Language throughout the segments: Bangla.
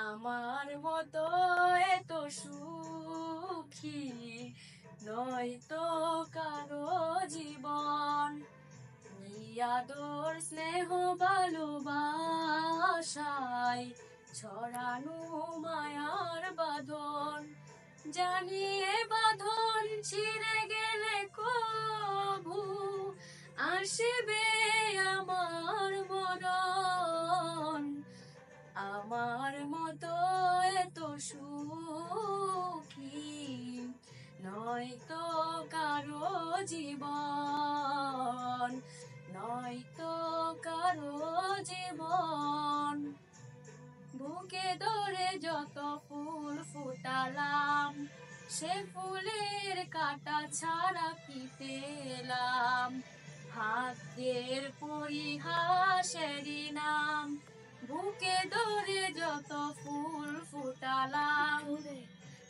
আমার মতো এত সুখী নয়তো কারো জীবন। আদর স্নেহ ভালোবাসায় ছড়ানো মায়ার বাঁধন। জানিয়ে বাঁধন ছিঁড়ে গেলে কভু আসবে আমার মরণ। আমার মতো এত সুখী নয়তো কারো জীবন, নয়তো কারো জীবন। বুকে ধরে যত ফুল ফুটালাম, সে ফুলের কাঁটা ছাড়া কি পেলাম? ভাগ্যের পরিহাসেরই নাম। বুকে ধরে যত ফুল ফুটালাম,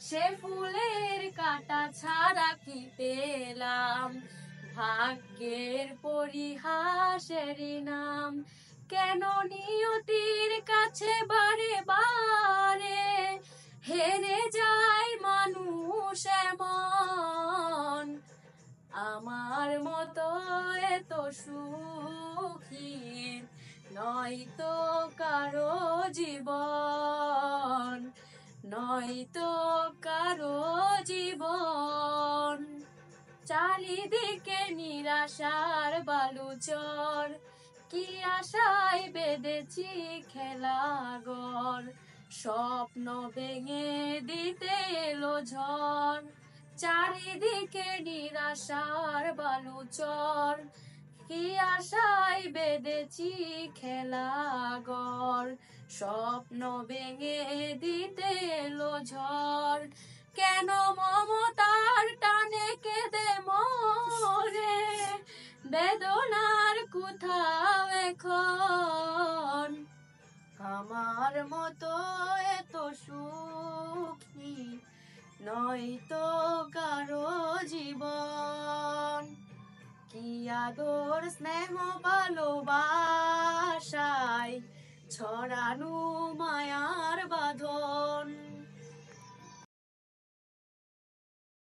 সে ফুলের কাঁটা ছাড়া কি পেলাম? ভাগ্যের পরিহাসেরই নাম। কেন নিয়তির কাছে বারে বারে হেরে যায় মানুষ এমন? আমার মতো এত সুখী নয়তো কারো জীবন, নয়তো কারো জীবন। চারিদিকে নিরাশার বালুচর, কি আশায় বেঁধেছি খেলাঘর। স্বপ্ন ভেঙে দিতে এলো ঝড়। চারিদিকে নিরাশার বালুচর, কি আশায় বেঁধেছি খেলাঘর। স্বপ্ন ভেঙে দিতে এলো ঝড়। কেন মমতার টানে কেঁদে মরে বেদনার কোথাও এখন? আমার মতো এত সুখী নয়তো কারো জীবন। কি আদর স্নেহ ভালোবাসায় ছড়ানো মায়া